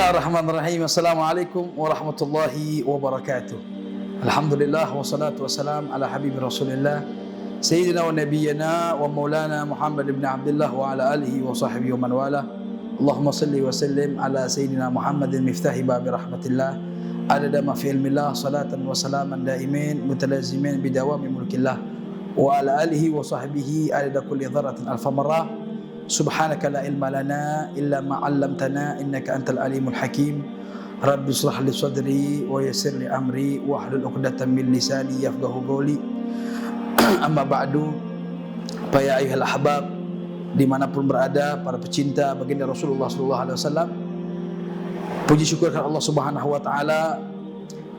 Bismillahirrahmanirrahim. Assalamualaikum warahmatullahi wabarakatuh. Alhamdulillah wassalatu wassalam ala habibi Rasulillah Sayyidina wa nabiyyina wa maulana Muhammad ibn Abdullah wa ala alihi wa sahbihi wa man wala. Allahumma salli wa sallim ala Sayyidina Muhammadin miftahi babi rahmatillah adada ma fi ilmillah salatan wa salaman daimin mutalazimin bidawami mulkillah wa ala alihi wa sahbihi adada kulli dharatin alfa marrah. Subhanaka la ilma lana illa ma 'allamtana innaka antal alimul hakim. Rabbi shrah li sadri wa yassir li amri wa hlul 'uqdatam min lisani yafqahu qawli. Amma ba'du. Fa ya ayyuhal ahbab, dimanapun berada para pecinta baginda Rasulullah sallallahu alaihi wasallam, puji syukur kepada Allah Subhanahu wa taala,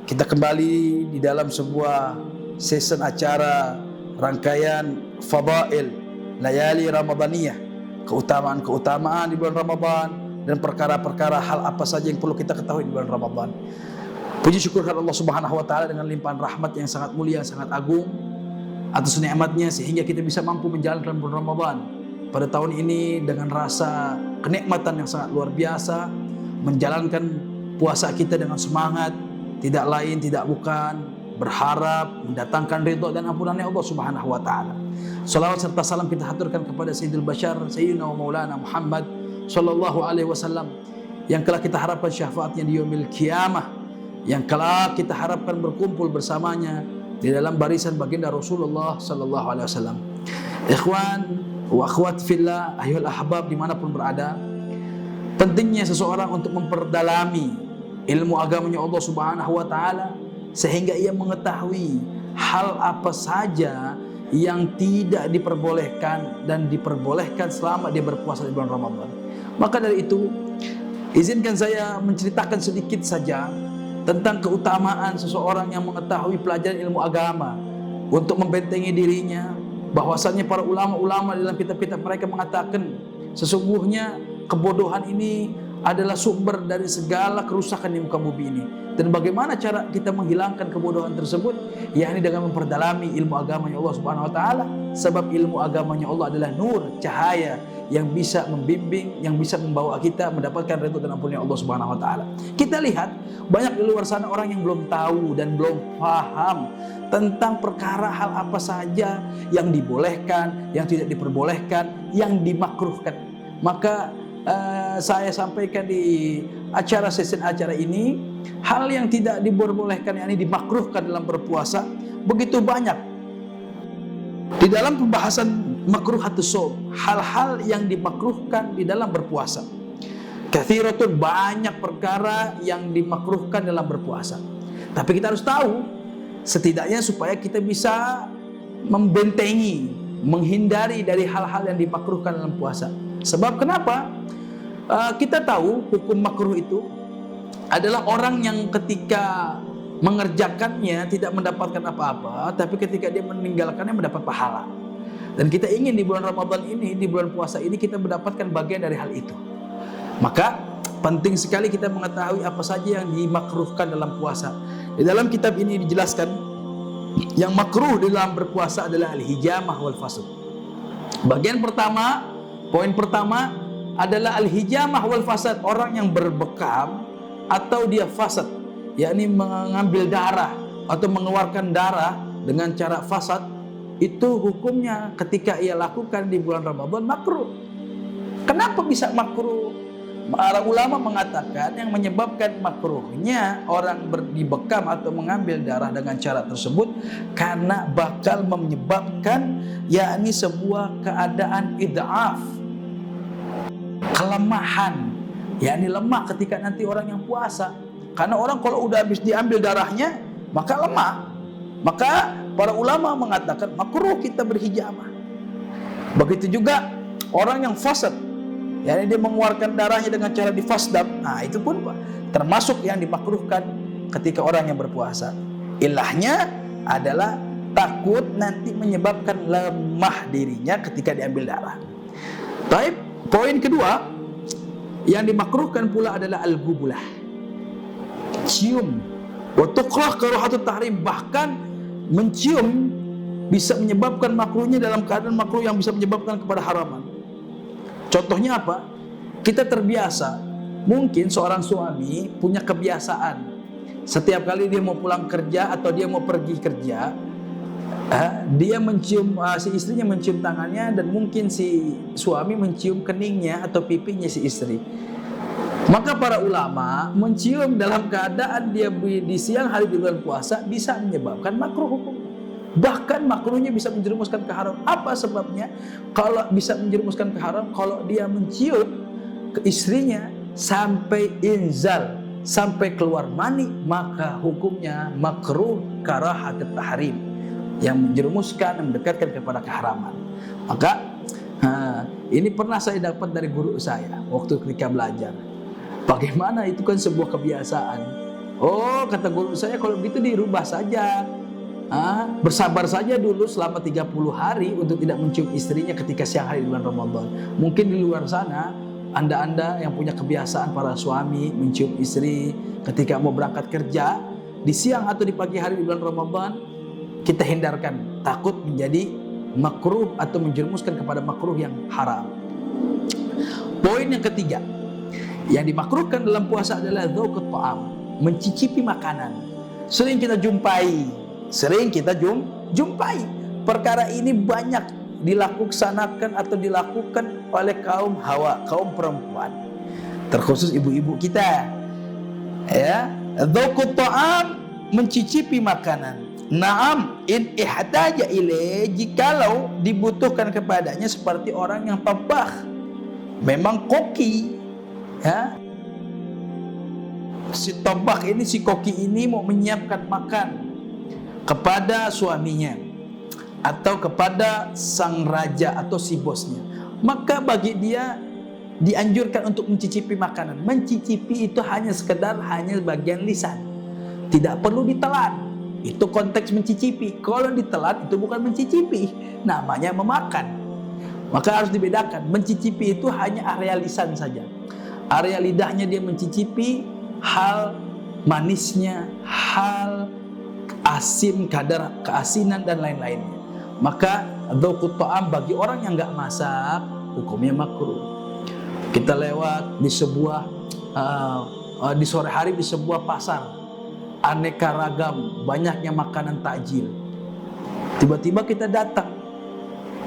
kita kembali di dalam sebuah season acara rangkaian fadail layali Ramadaniyah, keutamaan-keutamaan di bulan Ramadan dan perkara-perkara hal apa saja yang perlu kita ketahui di bulan Ramadan. Puji syukur kepada Allah Subhanahu wa taala dengan limpahan rahmat yang sangat mulia, sangat agung atas nikmatnya sehingga kita bisa mampu menjalankan bulan Ramadan pada tahun ini dengan rasa kenikmatan yang sangat luar biasa, menjalankan puasa kita dengan semangat, tidak lain tidak bukan berharap mendatangkan ridha dan ampunannya Allah Subhanahu wa taala. Salawat serta salam kita haturkan kepada Sayyidul Bashar Sayyidina wa Maulana Muhammad sallallahu alaihi wasallam yang kelak kita harapkan syafaatnya di yaumil qiyamah, yang kelak kita harapkan berkumpul bersamanya di dalam barisan baginda Rasulullah sallallahu alaihi wasallam. Ikhwan wa akhwat fillah, ayyuhal ahbab dimanapun berada, pentingnya seseorang untuk memperdalami ilmu agamanya Allah Subhanahu wa taala sehingga ia mengetahui hal apa saja yang tidak diperbolehkan dan diperbolehkan selama dia berpuasa di bulan Ramadan. Maka dari itu, izinkan saya menceritakan sedikit saja tentang keutamaan seseorang yang mengetahui pelajaran ilmu agama untuk membentengi dirinya. Bahwasannya para ulama-ulama dalam kitab-kitab mereka mengatakan sesungguhnya kebodohan ini adalah sumber dari segala kerusakan di muka bumi ini. Dan bagaimana cara kita menghilangkan kebodohan tersebut? Yakni dengan memperdalami ilmu agamanya Allah Subhanahu wa taala. Sebab ilmu agamanya Allah adalah nur, cahaya yang bisa membimbing, yang bisa membawa kita mendapatkan ridha dan ampunnya Allah Subhanahu wa taala. Kita lihat banyak di luar sana orang yang belum tahu dan belum paham tentang perkara hal apa saja yang dibolehkan, yang tidak diperbolehkan, yang dimakruhkan. Maka saya sampaikan di acara season acara ini, hal yang tidak diperbolehkan, yakni dimakruhkan dalam berpuasa begitu banyak. Di dalam pembahasan makruhatus shaum, hal-hal yang dimakruhkan di dalam berpuasa. Katsiratun, banyak perkara yang dimakruhkan dalam berpuasa. Tapi kita harus tahu, setidaknya supaya kita bisa membentengi, menghindari dari hal-hal yang dimakruhkan dalam puasa. Sebab kenapa? Kita tahu hukum makruh itu adalah orang yang ketika mengerjakannya tidak mendapatkan apa-apa, tapi ketika dia meninggalkannya mendapat pahala. Dan kita ingin di bulan Ramadan ini, di bulan puasa ini, kita mendapatkan bagian dari hal itu. Maka penting sekali kita mengetahui apa saja yang dimakruhkan dalam puasa. Di dalam kitab ini dijelaskan yang makruh di dalam berpuasa adalah al-hijamah wal fasad. Bagian pertama, poin pertama adalah al-hijamah wal fasad, orang yang berbekam atau dia fasad, yakni mengambil darah atau mengeluarkan darah dengan cara fasad. Itu hukumnya ketika ia lakukan di bulan Ramadan makruh. Kenapa bisa makruh? Para ulama mengatakan yang menyebabkan makruhnya orang dibekam atau mengambil darah dengan cara tersebut karena bakal menyebabkan yakni sebuah keadaan id'af, kelemahan, yakni lemah ketika nanti orang yang puasa. Karena orang kalau udah habis diambil darahnya maka lemah. Maka para ulama mengatakan makruh kita berhijamah. Begitu juga orang yang fasad, yakni dia mengeluarkan darahnya dengan cara difasdam. Nah, itu pun termasuk yang dimakruhkan ketika orang yang berpuasa. Ilahnya adalah takut nanti menyebabkan lemah dirinya ketika diambil darah. Baik. Poin kedua yang dimakruhkan pula adalah al-gubulah, cium. Wa tukrah karahatut tahrim, bahkan mencium bisa menyebabkan makruhnya dalam keadaan makruh yang bisa menyebabkan kepada haraman. Contohnya apa? Kita terbiasa mungkin seorang suami punya kebiasaan setiap kali dia mau pulang kerja atau dia mau pergi kerja, dia mencium, si istrinya mencium tangannya, dan mungkin si suami mencium keningnya atau pipinya si istri. Maka para ulama mencium dalam keadaan dia di siang hari di bulan puasa bisa menyebabkan makruh hukum. Bahkan makruhnya bisa menjerumuskan ke haram. Apa sebabnya? Kalau bisa menjerumuskan ke haram, kalau dia mencium ke istrinya sampai inzal, sampai keluar mani, maka hukumnya makruh karahat tahrim, yang menjerumuskan, mendekatkan kepada keharaman. Maka ini pernah saya dapat dari guru saya waktu ketika belajar. Bagaimana itu kan sebuah kebiasaan. Oh, kata guru saya, kalau begitu dirubah saja. Bersabar saja dulu selama 30 hari untuk tidak mencium istrinya ketika siang hari di bulan Ramadan. Mungkin di luar sana Anda yang punya kebiasaan para suami mencium istri ketika mau berangkat kerja di siang atau di pagi hari di bulan Ramadan, kita hindarkan, takut menjadi makruh atau menjerumuskan kepada makruh yang haram. Poin yang ketiga, yang dimakruhkan dalam puasa adalah dzauqut ta'am, mencicipi makanan. Sering kita jumpai perkara ini banyak dilaksanakan atau dilakukan oleh kaum hawa, kaum perempuan, terkhusus ibu-ibu kita. Ya, dzauqut ta'am, mencicipi makanan. Naam in ihtaja ilaih, jikalau dibutuhkan kepadanya, seperti orang yang tabakh, memang koki, ya. Si tabakh ini, si koki ini mau menyiapkan makan kepada suaminya atau kepada sang raja atau si bosnya, maka bagi dia dianjurkan untuk mencicipi makanan. Mencicipi itu hanya bagian lisan, tidak perlu ditelan. Itu konteks mencicipi. Kalau ditelan itu bukan mencicipi, namanya memakan. Maka harus dibedakan. Mencicipi itu hanya area lisan saja, area lidahnya dia mencicipi hal manisnya, hal asin, kadar keasinan dan lain-lainnya. Maka dzauqut ta'am bagi orang yang enggak masak, hukumnya makruh. Kita lewat di sebuah di sore hari di sebuah pasar, aneka ragam, banyaknya makanan takjil. Tiba-tiba kita datang.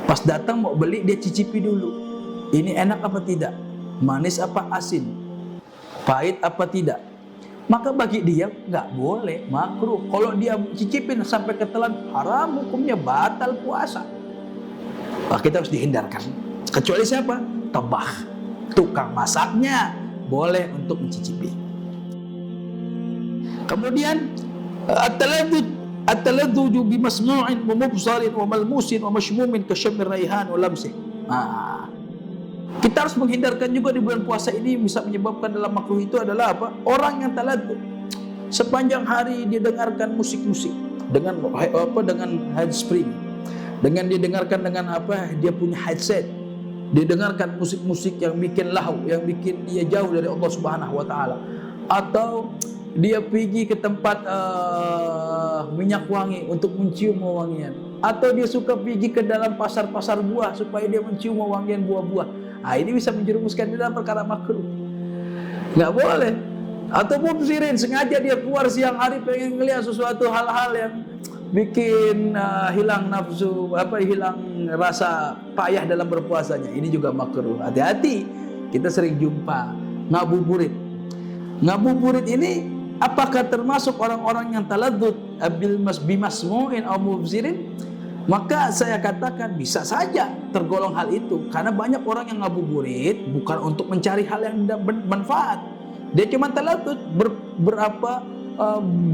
Pas datang mau beli, dia cicipi dulu. Ini enak apa tidak? Manis apa asin? Pahit apa tidak? Maka bagi dia nggak boleh, makruh. Kalau dia cicipin sampai ketelan, haram, hukumnya batal puasa. Nah, kita harus dihindarkan. Kecuali siapa? Tabakh, tukang masaknya boleh untuk mencicipi. Kemudian at-taladduj bi masmu'in wa mubsarin wa malmusin wa mashmumin ka syammir raihan wa lamsi. Kita harus menghindarkan juga di bulan puasa ini bisa menyebabkan dalam makruh itu adalah apa? Orang yang taladduj sepanjang hari dia dengarkan musik-musik dengan handsfree, dengan dia dengarkan dengan apa? Dia punya headset. Dia dengarkan musik-musik yang bikin lahu, yang bikin dia jauh dari Allah Subhanahu wa taala. Atau dia pergi ke tempat minyak wangi untuk mencium wewangian, atau dia suka pergi ke dalam pasar-pasar buah supaya dia mencium wewangian buah-buah. Ini bisa menjerumuskan di dalam perkara makruh, nggak boleh. Atau mubzirin, sengaja dia keluar siang hari pengen ngelihat sesuatu hal-hal yang bikin hilang nafsu, hilang rasa payah dalam berpuasanya. Ini juga makruh. Hati-hati, kita sering jumpa ngabuburit. Ngabuburit ini apakah termasuk orang-orang yang taladud bimasmu'in atau mubzirin? Maka saya katakan bisa saja tergolong hal itu, karena banyak orang yang ngabuburit bukan untuk mencari hal yang bermanfaat. Dia cuma taladud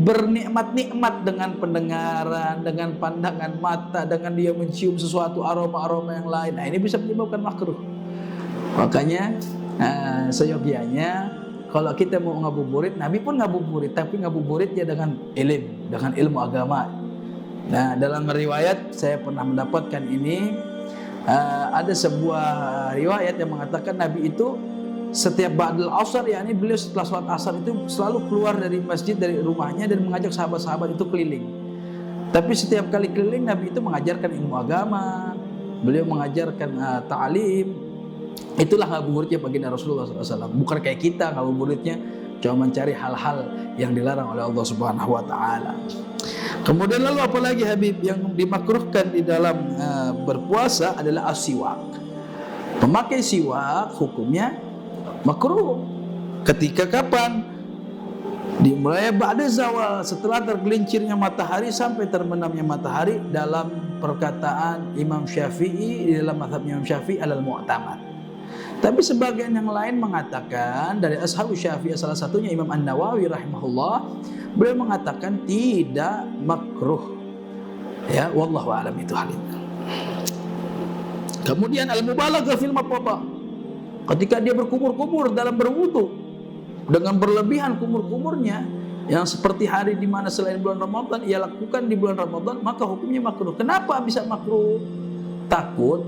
bernikmat-nikmat dengan pendengaran, dengan pandangan mata, dengan dia mencium sesuatu aroma-aroma yang lain. Ini bisa menyebabkan makruh. Makanya seyogianya kalau kita mau ngabuburit, Nabi pun ngabuburit, tapi ngabuburitnya dengan ilmu agama. Nah, dalam riwayat saya pernah mendapatkan ini, ada sebuah riwayat yang mengatakan Nabi itu setiap ba'dal asar, yakni beliau setelah sholat asar itu selalu keluar dari masjid, dari rumahnya, dan mengajak sahabat-sahabat itu keliling. Tapi setiap kali keliling Nabi itu mengajarkan ilmu agama, beliau mengajarkan ta'lim, Itulah ngabuburitnya baginda Rasulullah SAW. Bukan kayak kita ngabuburitnya cuma mencari hal-hal yang dilarang oleh Allah Subhanahu wa taala. Kemudian lalu apalagi Habib yang dimakruhkan di dalam berpuasa adalah as-siwak. Memakai siwak hukumnya makruh. Ketika kapan? Dimulai ba'da zawal, setelah tergelincirnya matahari sampai terbenamnya matahari, dalam perkataan Imam Syafi'i, di dalam mazhab Imam Syafi'i alal mu'tamad. Tapi sebagian yang lain mengatakan, dari ashab Syafi'i salah satunya Imam An-Nawawi rahimahullah, beliau mengatakan tidak makruh. Ya, wallahu a'lam itu hal itu. Kemudian al-mubalaghah fil matbah. Ketika dia berkumur-kumur dalam berwudu dengan berlebihan kumur-kumurnya, yang seperti hari di mana selain bulan Ramadan ia lakukan di bulan Ramadan, maka hukumnya makruh. Kenapa bisa makruh? Takut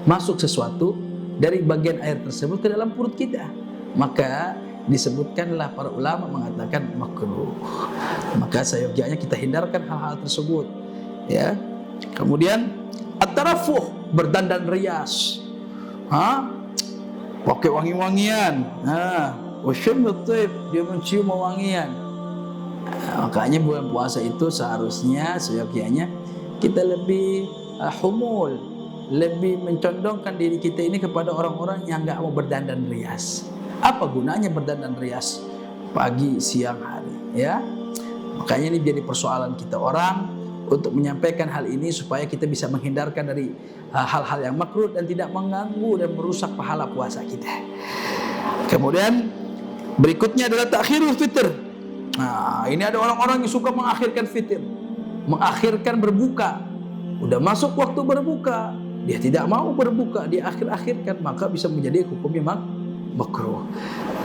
masuk sesuatu dari bagian air tersebut ke dalam perut kita, maka disebutkanlah para ulama mengatakan makruh. Maka seyogyanya kita hindarkan hal-hal tersebut, ya. Kemudian at-tarafuh, berdandan rias, pakai wangi-wangian, dia mencium wangian. Makanya bulan puasa itu seharusnya seyogyanya kita lebih humul, lebih mencondongkan diri kita ini kepada orang-orang yang nggak mau berdandan rias. Apa gunanya berdandan rias pagi, siang, hari, ya? Makanya ini jadi persoalan kita orang untuk menyampaikan hal ini supaya kita bisa menghindarkan dari hal-hal yang makruh dan tidak mengganggu dan merusak pahala puasa kita. Kemudian berikutnya adalah takhirul fitr. Nah, ini ada orang-orang yang suka mengakhirkan fitr, mengakhirkan berbuka. Udah masuk waktu berbuka, dia tidak mau berbuka, dia akhir-akhirkan, maka bisa menjadi hukumnya makruh.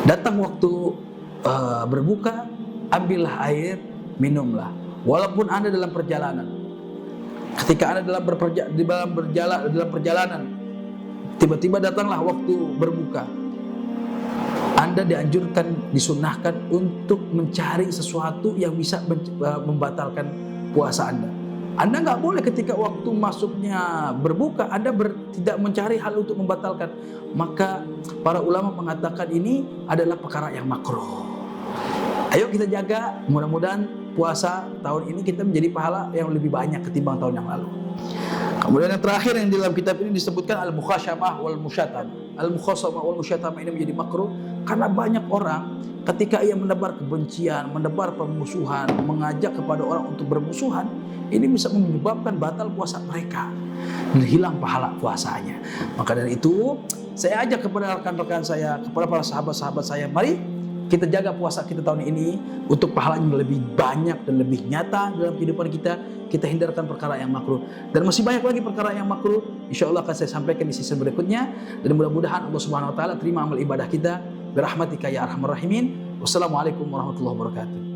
Datang waktu berbuka, ambillah air, minumlah. Walaupun Anda dalam perjalanan. Ketika Anda dalam perjalanan, tiba-tiba datanglah waktu berbuka. Anda dianjurkan, disunnahkan untuk mencari sesuatu yang bisa membatalkan puasa Anda. Anda nggak boleh ketika waktu masuknya berbuka Anda tidak mencari hal untuk membatalkan. Maka para ulama mengatakan ini adalah perkara yang makruh. Ayo kita jaga, mudah-mudahan puasa tahun ini kita menjadi pahala yang lebih banyak ketimbang tahun yang lalu. Kemudian yang terakhir yang di dalam kitab ini disebutkan al-mukhasyamah wal musyatamah. Al-mukhasyamah wal musyatamah ini menjadi makruh karena banyak orang ketika ia menebar kebencian, menebar permusuhan, mengajak kepada orang untuk bermusuhan, ini bisa menyebabkan batal puasa mereka dan hilang pahala puasanya. Maka dari itu, saya ajak kepada rekan-rekan saya, kepada para sahabat-sahabat saya, mari kita jaga puasa kita tahun ini untuk pahalanya lebih banyak dan lebih nyata dalam kehidupan kita. Kita hindarkan perkara yang makruh. Dan masih banyak lagi perkara yang makruh. Insya Allah akan saya sampaikan di season berikutnya. Dan mudah-mudahan Allah Subhanahu Wa Taala terima amal ibadah kita. Birahmatika ya arhamar rahimin. Wassalamualaikum warahmatullahi wabarakatuh.